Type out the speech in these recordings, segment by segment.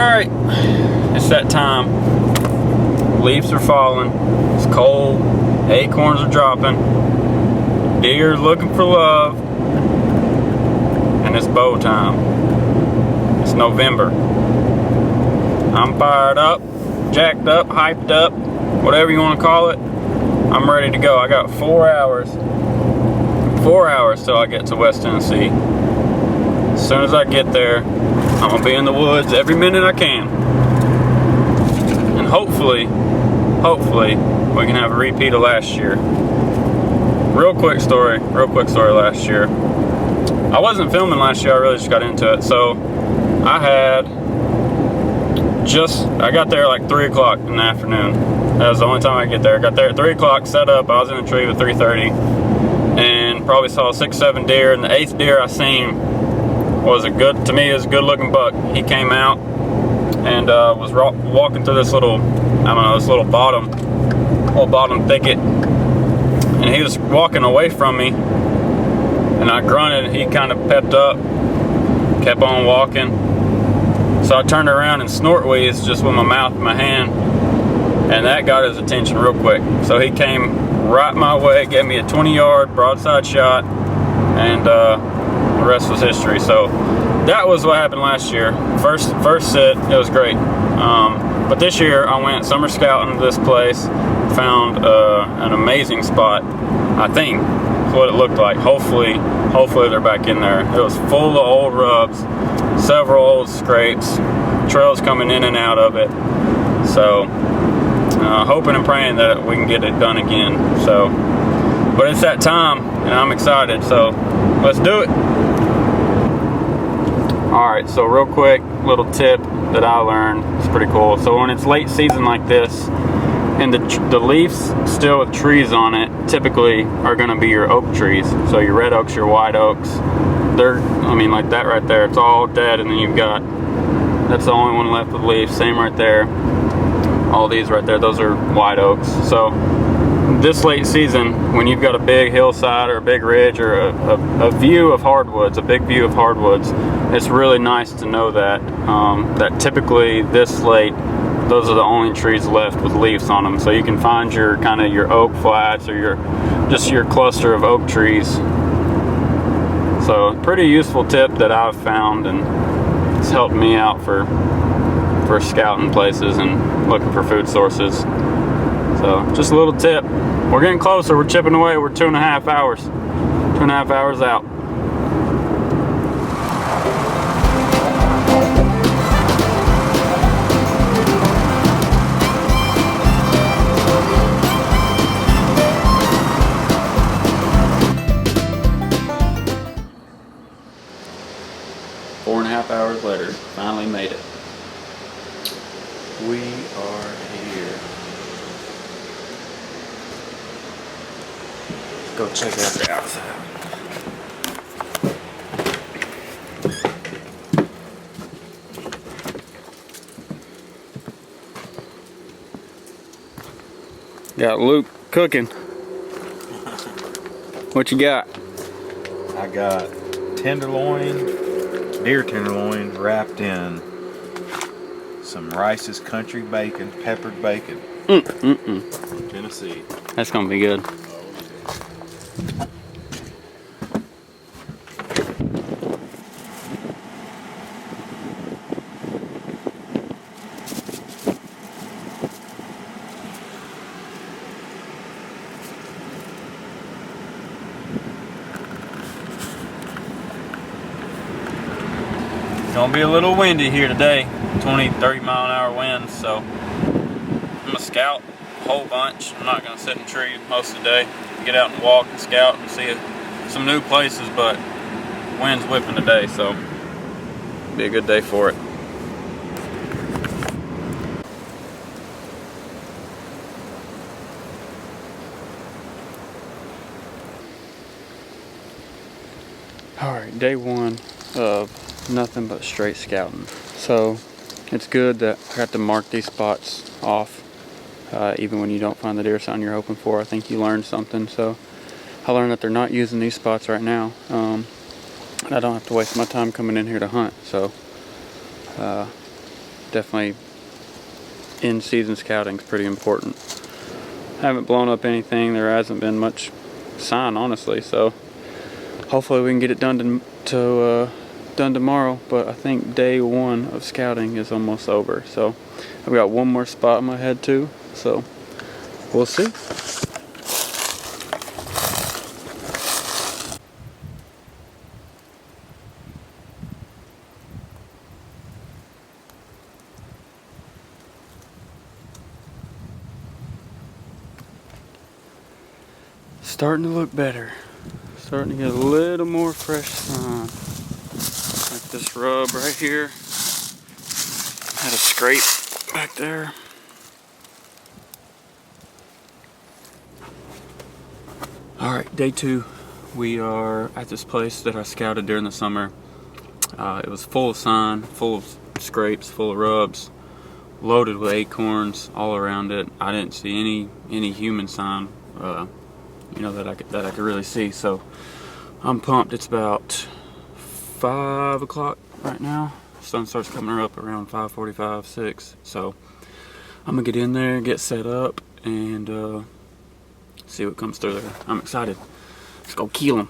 Alright, it's that time. Leaves are falling, it's cold, acorns are dropping, deer looking for love, and it's bow time. It's November. I'm fired up, jacked up, hyped up, whatever you want to call it. I'm ready to go. I got 4 hours. 4 hours till I get to West Tennessee. As soon as I get there, I'm gonna be in the woods every minute I can. And hopefully, we can have a repeat of last year. Real quick story last year. I wasn't filming last year, I really just got into it. So I got there like 3 o'clock in the afternoon. That was the only time I get there. I got there at 3 o'clock, set up, I was in the tree at 3:30, and probably saw 6, 7 deer, and the 8th deer I seen was a good looking buck. He came out and was walking through this little, bottom thicket, and he was walking away from me, and I grunted, and he kind of pepped up, kept on walking. So I turned around and snort wheezed just with my mouth and my hand, and that got his attention real quick. So he came right my way, gave me a 20-yard broadside shot, and the rest was history. So that was what happened last year. First sit, it was great. But this year I went summer scouting to this place, found an amazing spot. I think that's what it looked like. Hopefully they're back in there. It was full of old rubs, several old scrapes, trails coming in and out of it. So hoping and praying that we can get it done again. So, but it's that time, and I'm excited. So let's do it. Alright, so real quick, little tip that I learned. It's pretty cool. So when it's late season like this, and the leaves still with trees on it, typically are going to be your oak trees. So your red oaks, your white oaks, like that right there, it's all dead, and then that's the only one left with leaves. Same right there. All these right there, those are white oaks. So this late season, when you've got a big hillside or a big ridge or a view of hardwoods, a big view of hardwoods, it's really nice to know that that typically this late, those are the only trees left with leaves on them. So you can find your kind of your oak flats or your cluster of oak trees. So pretty useful tip that I've found, and it's helped me out for scouting places and looking for food sources. So just a little tip. We're getting closer, we're chipping away, we're 2.5 hours. 2.5 hours out. Hours later, finally made it. We are here. Let's go check out the outside. Got Luke cooking. What you got? I got deer tenderloin wrapped in some Rice's country bacon, peppered bacon. From Tennessee. That's gonna be good. Gonna be a little windy here today, 20-30 mile an hour winds, so I'm gonna scout a whole bunch. I'm not gonna sit in a tree most of the day. Get out and walk and scout and see some new places, but wind's whipping today, so it'll be a good day for it. Alright, day one of nothing but straight scouting. So it's good that I got to mark these spots off, even when you don't find the deer sign you're hoping for. I think you learned something. So I learned that they're not using these spots right now. I don't have to waste my time coming in here to hunt. So definitely in-season scouting is pretty important. Haven't blown up anything. There hasn't been much sign, honestly, so hopefully we can get it done done tomorrow. But I think day 1 of scouting is almost over, so I've got one more spot I'm gonna head to, so we'll see. Starting to look better. Starting to get a little more fresh sun. Like this rub right here. Had a scrape back there. Alright, day 2. We are at this place that I scouted during the summer. It was full of sign, full of scrapes, full of rubs, loaded with acorns all around it. I didn't see any human sign, you know, that I could really see. So I'm pumped. It's about 5 o'clock right now. Sun starts coming up around 5:45, 6. So I'm gonna get in there, get set up, and see what comes through there. I'm excited. Let's go kill them.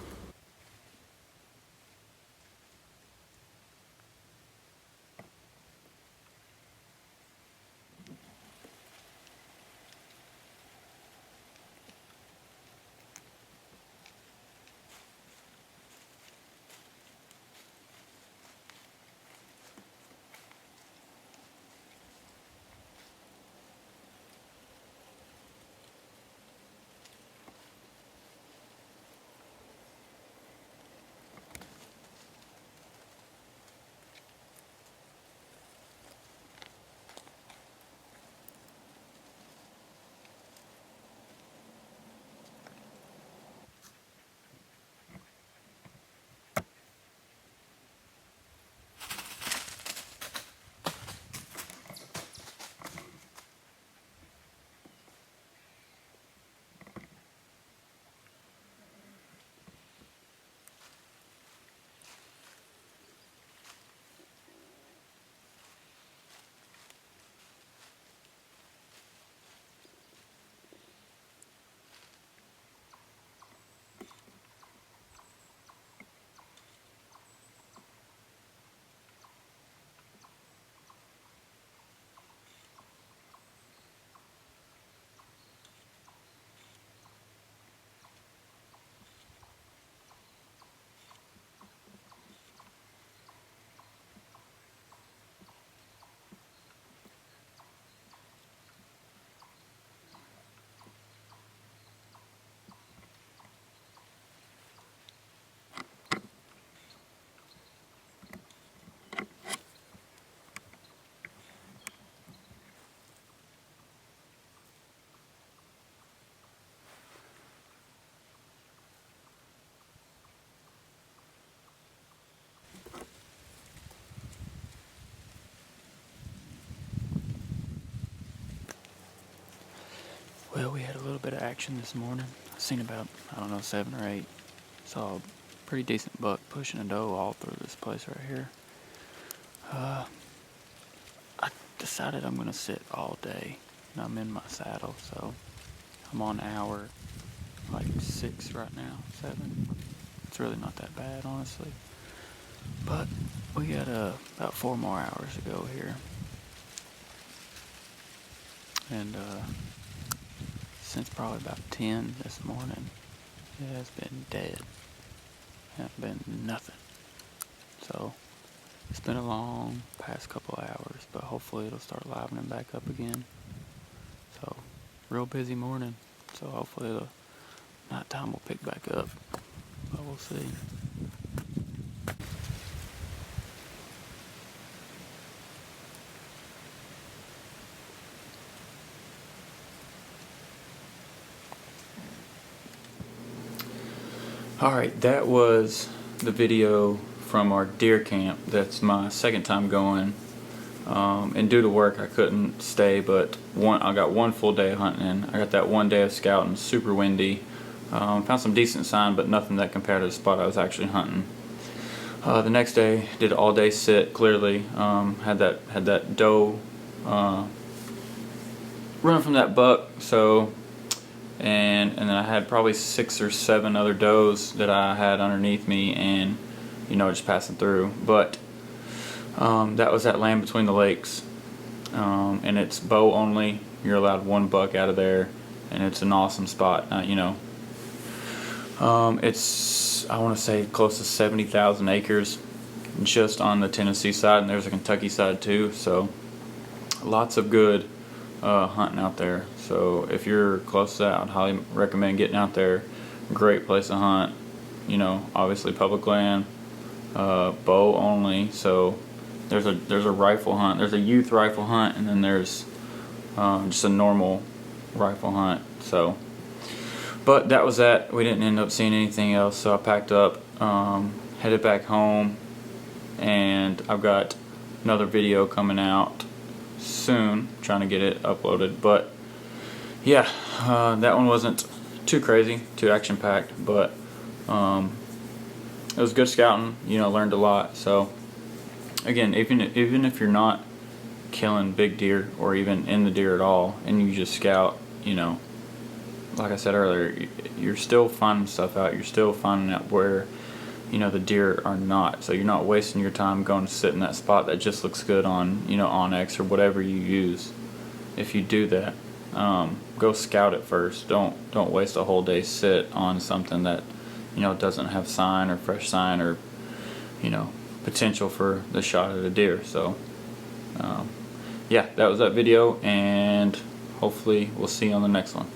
Well, we had a little bit of action this morning. I seen about, I don't know, 7 or 8. Saw a pretty decent buck pushing a doe all through this place right here. I decided I'm gonna sit all day, and I'm in my saddle, so I'm on hour like 6 right now, 7. It's really not that bad, honestly. But we got about 4 more hours to go here. And since probably about 10 this morning, it has been dead. Hasn't been nothing. So it's been a long past couple hours, but hopefully it'll start livening back up again. So real busy morning. So hopefully the nighttime will pick back up, but we'll see. Alright, that was the video from our deer camp. That's my second time going. And due to work I couldn't stay, but I got 1 full day of hunting. I got that 1 day of scouting, super windy. Found some decent sign, but nothing that compared to the spot I was actually hunting. The next day, did all day sit clearly. Had that doe running from that buck. So, and then I had probably 6 or 7 other does that I had underneath me, and just passing through. But that was that Land Between the Lakes, and it's bow only. You're allowed 1 buck out of there, and it's an awesome spot. It's, I want to say, close to 70,000 acres just on the Tennessee side, and there's a Kentucky side too. So lots of good hunting out there. So if you're close to that, I'd highly recommend getting out there. Great place to hunt. Obviously public land, bow only. So there's a rifle hunt. There's a youth rifle hunt, and then there's just a normal rifle hunt. So, but that was that. We didn't end up seeing anything else. So I packed up, headed back home, and I've got another video coming out soon, trying to get it uploaded. But yeah, that one wasn't too crazy, too action packed, but it was good scouting. Learned a lot. So again, even if you're not killing big deer or even in the deer at all, and you just scout, like I said earlier, you're still finding stuff out. You're still finding out where the deer are not. So you're not wasting your time going to sit in that spot that just looks good on Onyx or whatever you use. If you do that, go scout it first. Don't waste a whole day sit on something that doesn't have sign or fresh sign or potential for the shot at a deer. So yeah, that was that video, and hopefully we'll see you on the next one.